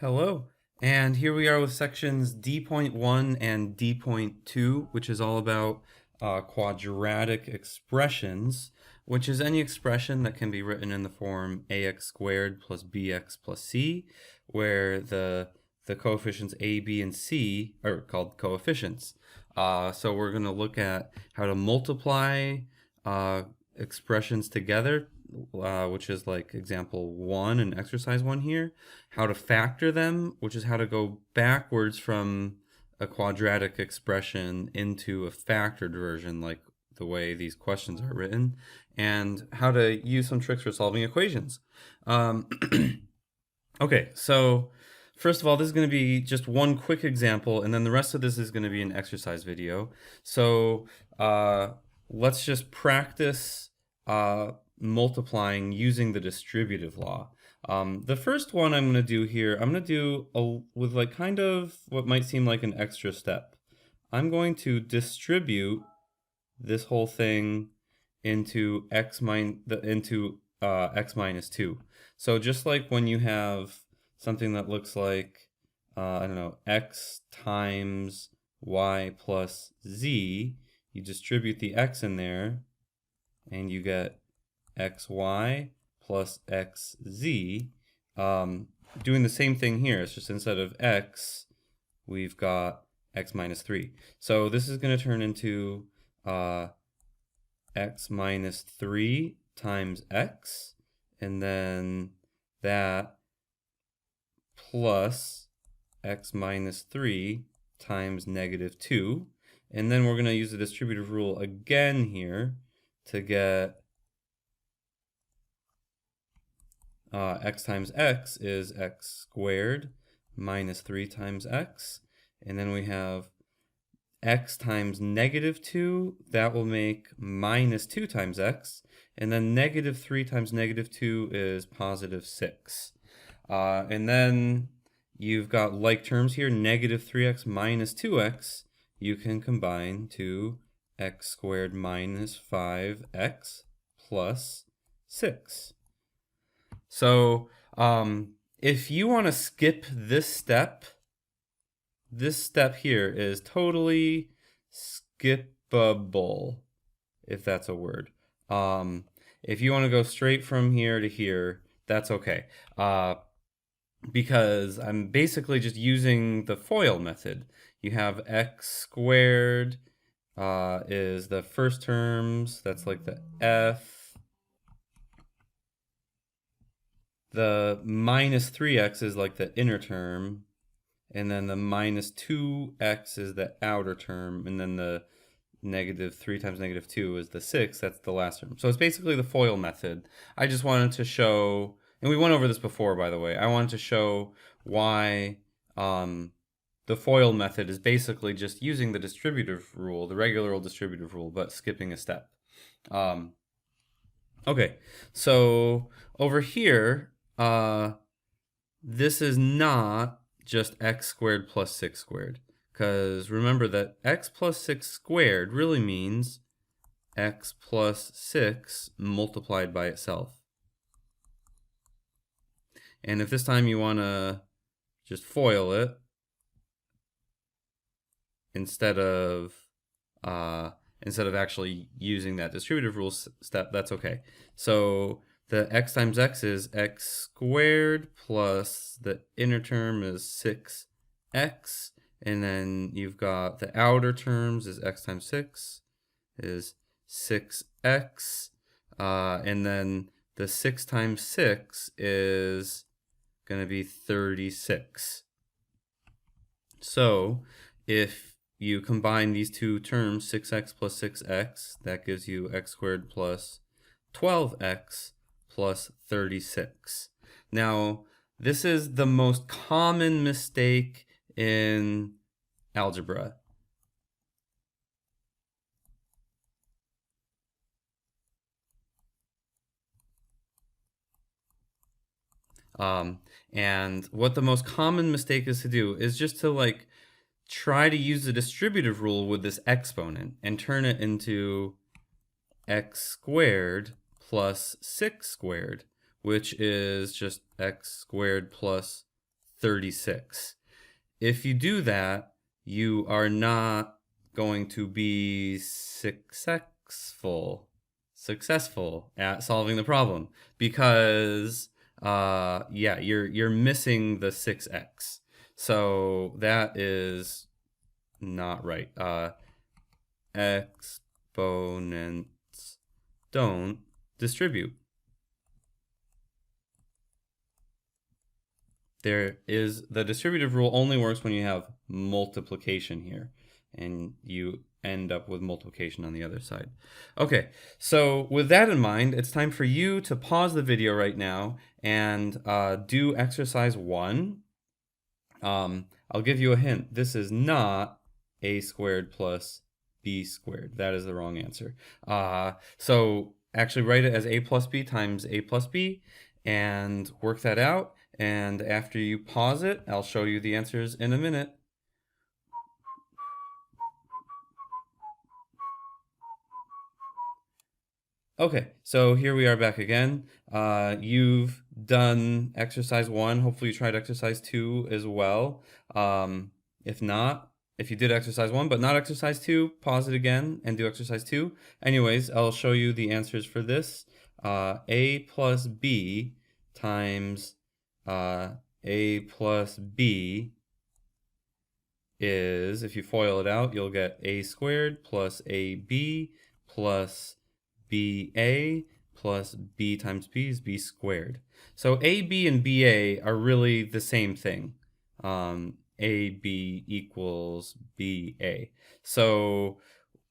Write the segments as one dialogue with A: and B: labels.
A: Hello, and here we are with sections D.1 and D.2, which is all about quadratic expressions, which is any expression that can be written in the form ax squared plus bx plus c, where the coefficients a, b, and c are called coefficients. So we're going to look at how to multiply expressions together, which is like example 1 and exercise 1 here, how to factor them, which is how to go backwards from a quadratic expression into a factored version, like the way these questions are written, and how to use some tricks for solving equations. Okay, so first of all, this is going to be just one quick example, and then the rest of this is going to be an exercise video. So let's just practice multiplying using the distributive law. The first one I'm going to do here, I'm going to do with like kind of what might seem like an extra step. I'm going to distribute this whole thing into x minus 2. So just like when you have something that looks like I don't know, x times y plus z, you distribute the x in there and you get xy plus xz. Doing the same thing here, it's just instead of x, we've got x minus 3. So this is going to turn into x minus 3 times x, and then that plus x minus 3 times negative 2. And then we're going to use the distributive rule again here to get x times x is x squared minus 3 times x. And then we have x times negative 2, that will make minus 2 times x. And then negative 3 times negative 2 is positive 6. And then you've got like terms here, negative 3x minus 2x. You can combine to x squared minus 5x plus 6. So if you want to skip this step here is totally skippable, if that's a word. If you want to go straight from here to here, that's okay. Because I'm basically just using the FOIL method. You have x squared is the first terms, that's like the f. The minus 3x is like the inner term, and then the minus 2x is the outer term, and then the negative 3 times negative 2 is the 6, that's the last term. So it's basically the FOIL method. I just wanted to show, and we went over this before, by the way, I wanted to show why the FOIL method is basically just using the distributive rule, the regular old distributive rule, but skipping a step. Okay, so over here, this is not just x squared plus 6 squared, because remember that x plus 6 squared really means x plus 6 multiplied by itself. And if this time you want to just FOIL it instead of actually using that distributive rule step, that's okay. So the x times x is x squared plus the inner term is 6x, and then you've got the outer terms is x times 6 is 6x, and then the 6 times 6 is going to be 36. So if you combine these two terms, 6x plus 6x, that gives you x squared plus 12x plus 36. Now, this is the most common mistake in algebra. And what the most common mistake is to do is just to like try to use the distributive rule with this exponent and turn it into x squared plus 6 squared, which is just x squared plus 36. If you do that, you are not going to be successful at solving the problem because yeah, you're missing the 6x. So that is not right. Exponents don't distribute. The distributive rule only works when you have multiplication here, and you end up with multiplication on the other side. Okay, so with that in mind, it's time for you to pause the video right now and do exercise 1. I'll give you a hint. This is not a squared plus b squared. That is the wrong answer. So actually write it as a plus b times a plus b and work that out. And after you pause it, I'll show you the answers in a minute. Okay, so here we are back again. You've done exercise 1. Hopefully you tried exercise 2 as well. If not, if you did exercise 1 but not exercise 2, pause it again and do exercise 2. Anyways, I'll show you the answers for this. A plus b times a plus b is, if you FOIL it out, you'll get a squared plus ab plus ba plus b times b is b squared. So ab and ba are really the same thing. ab equals ba. So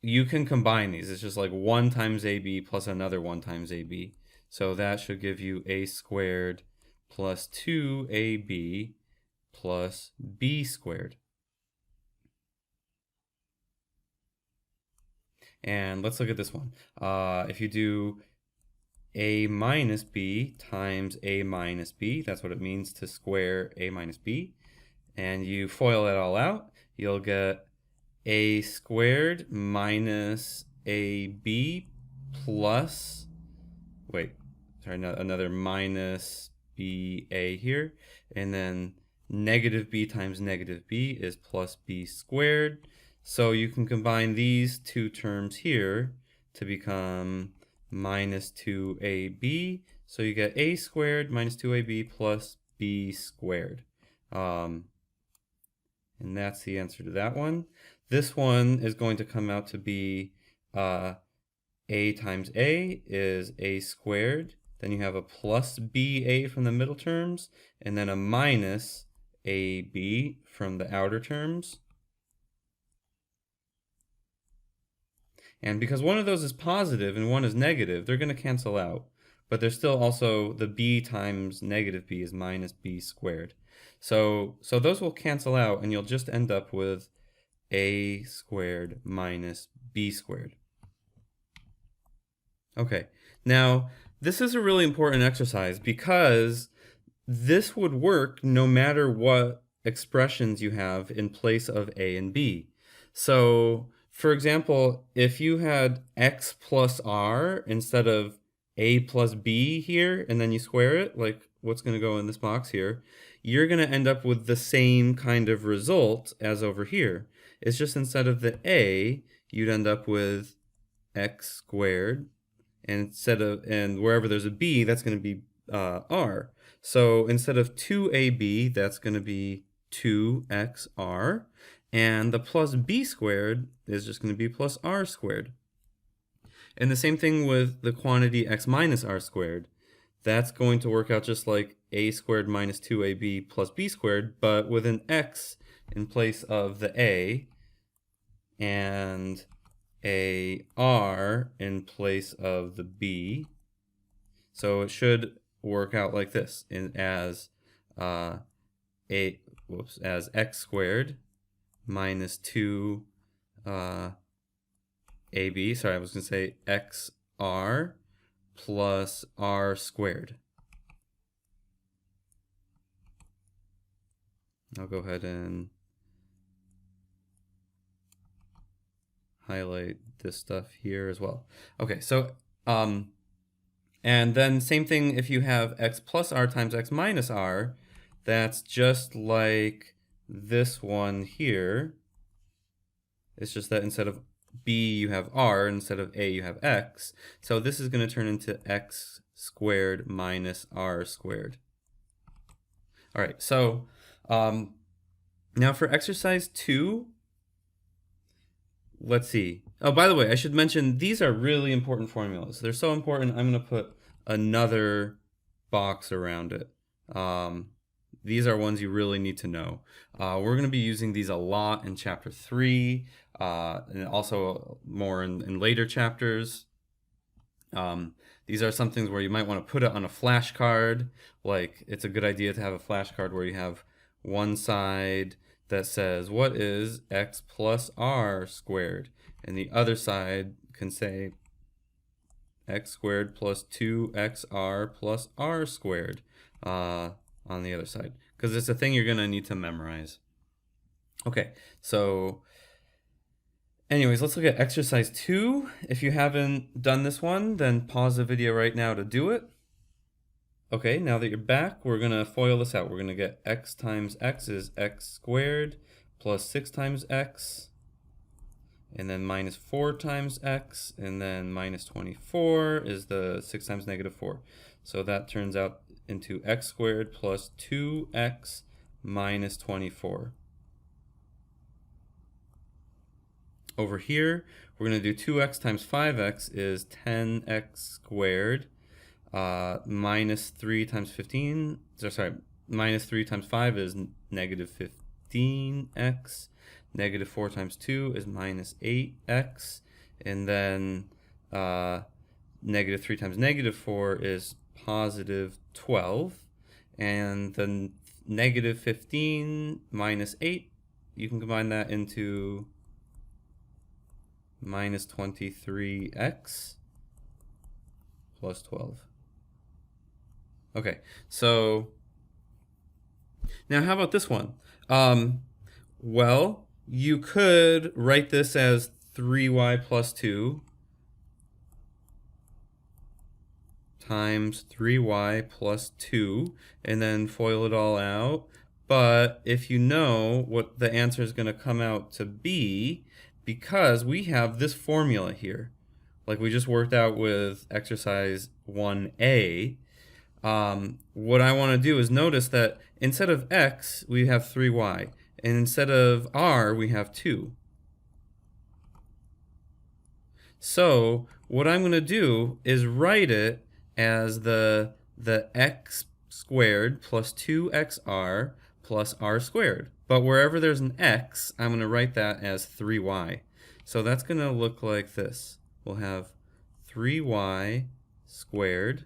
A: you can combine these. It's just like 1 times ab plus another 1 times ab. So that should give you a squared plus 2ab plus b squared. And let's look at this one. If you do a minus b times a minus b, that's what it means to square a minus b, and you FOIL it all out, you'll get a squared minus ab plus, another minus ba here, and then negative b times negative b is plus b squared. So you can combine these two terms here to become minus 2ab. So you get a squared minus 2ab plus b squared. And that's the answer to that one. This one is going to come out to be a times a is a squared. Then you have a plus ba from the middle terms, and then a minus ab from the outer terms. And because one of those is positive and one is negative, they're going to cancel out. But there's still also the b times negative b is minus b squared. So those will cancel out, and you'll just end up with a squared minus b squared. Okay, now this is a really important exercise because this would work no matter what expressions you have in place of a and b. So for example, if you had x plus r instead of a plus b here, and then you square it, like what's going to go in this box here, you're going to end up with the same kind of result as over here. It's just instead of the a, you'd end up with x squared, and wherever there's a b, that's going to be r. So instead of 2ab, that's going to be 2xr. And the plus b squared is just going to be plus r squared. And the same thing with the quantity x minus r squared. That's going to work out just like a squared minus 2ab plus b squared, but with an x in place of the a and a r in place of the b. So it should work out like this, as x squared minus 2 ab, sorry, I was going to say xr plus r squared. I'll go ahead and highlight this stuff here as well. Okay, so and then same thing if you have x plus r times x minus r, that's just like this one here. It's just that instead of b you have r, instead of a you have x. So this is going to turn into x squared minus r squared. All right, so now for exercise 2, let's see. Oh, by the way, I should mention these are really important formulas. They're so important, I'm going to put another box around it. These are ones you really need to know. We're going to be using these a lot in chapter 3, and also more in later chapters. These are some things where you might want to put it on a flashcard. Like, it's a good idea to have a flashcard where you have one side that says, what is x plus r squared? And the other side can say x squared plus 2xr plus r squared on the other side, because it's a thing you're going to need to memorize. Okay, so anyways, let's look at exercise 2. If you haven't done this one, then pause the video right now to do it. Okay, now that you're back, we're going to FOIL this out. We're going to get x times x is x squared plus 6 times x, and then minus 4 times x, and then minus 24 is the 6 times negative 4. So that turns out into x squared plus 2x minus 24. Over here, we're going to do 2x times 5x is 10x squared minus 3 times 15. Sorry, minus 3 times 5 is negative 15x. Negative 4 times 2 is minus 8x. And then negative 3 times negative 4 is positive 12. And then negative 15 minus 8, you can combine that into minus 23x plus 12. Okay, so now how about this one? Well, you could write this as 3y plus 2 times 3y plus 2, and then FOIL it all out. But if you know what the answer is going to come out to be, because we have this formula here, like we just worked out with exercise 1a, what I want to do is notice that instead of x, we have 3y, and instead of r, we have 2. So what I'm going to do is write it as the x squared plus 2xr plus r squared. But wherever there's an x, I'm going to write that as 3y. So that's going to look like this. We'll have 3y squared,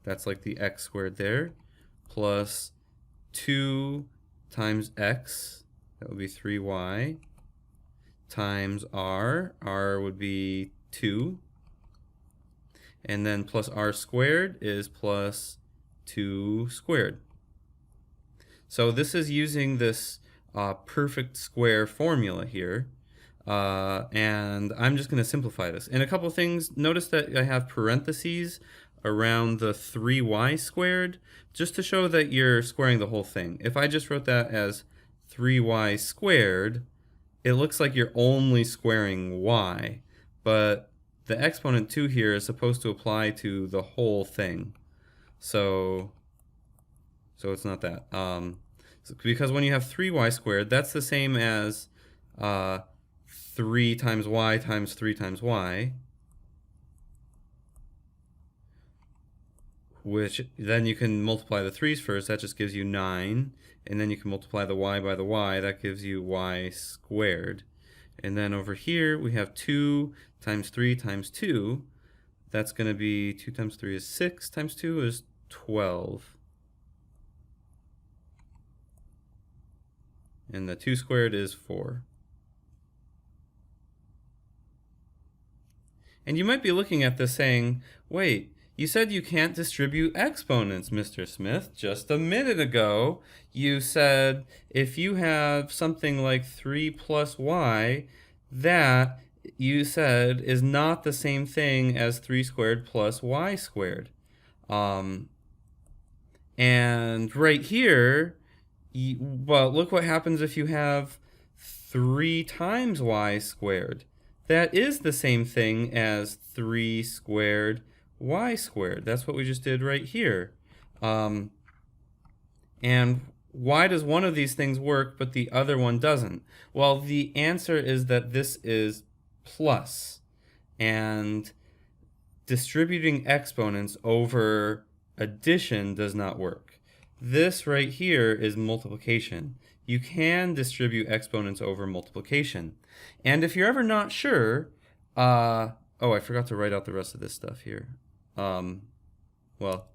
A: that's like the x squared there, plus 2 times x, that would be 3y, times r would be 2, and then plus r squared is plus 2 squared. So this is using this perfect square formula here, and I'm just going to simplify this. And a couple things, notice that I have parentheses around the 3y squared, just to show that you're squaring the whole thing. If I just wrote that as 3y squared, it looks like you're only squaring y, but the exponent 2 here is supposed to apply to the whole thing. So it's not that. Because when you have 3y squared, that's the same as 3 times y times 3 times y, which then you can multiply the 3's first, that just gives you 9, and then you can multiply the y by the y, that gives you y squared. And then over here we have 2 times 3 times 2, that's going to be 2 times 3 is 6, times 2 is 12. And the 2 squared is 4. And you might be looking at this saying, wait, you said you can't distribute exponents, Mr. Smith. Just a minute ago, you said if you have something like 3 plus y, that you said is not the same thing as 3 squared plus y squared. And right here, well, look what happens if you have 3 times y squared. That is the same thing as 3 squared y squared. That's what we just did right here. And why does one of these things work but the other one doesn't? Well, the answer is that this is plus, and distributing exponents over addition does not work. This right here is multiplication. You can distribute exponents over multiplication. And if you're ever not sure, oh, I forgot to write out the rest of this stuff here. Well,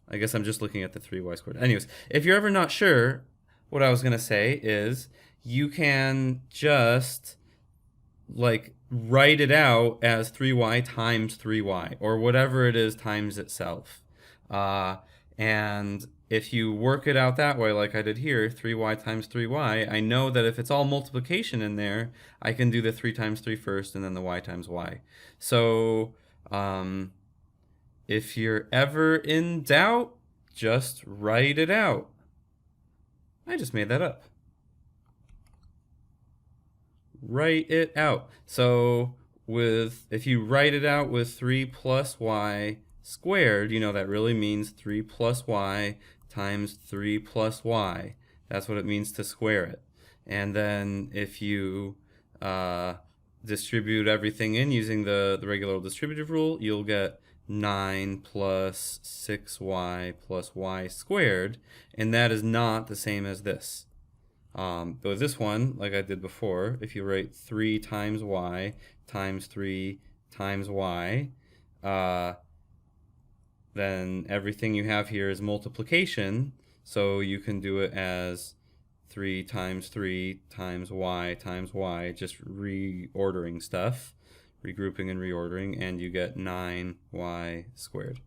A: I guess I'm just looking at the 3y squared. Anyways, if you're ever not sure, what I was going to say is you can just like write it out as 3y times 3y, or whatever it is times itself. And if you work it out that way, like I did here, 3y times 3y, I know that if it's all multiplication in there, I can do the 3 times 3 first and then the y times y. So if you're ever in doubt, just write it out. I just made that up. Write it out. So if you write it out with 3 plus y squared, you know that really means 3 plus y times 3 plus y. That's what it means to square it. And then if you distribute everything in using the regular distributive rule, you'll get 9 plus 6y plus y squared, and that is not the same as this. But with this one, like I did before, if you write 3 times y times 3 times y, then everything you have here is multiplication, so you can do it as 3 times 3 times y, just reordering stuff, regrouping and reordering, and you get 9y squared.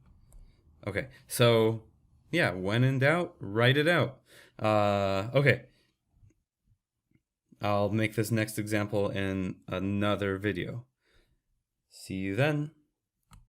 A: Okay, so yeah, when in doubt, write it out. Okay. I'll make this next example in another video. See you then.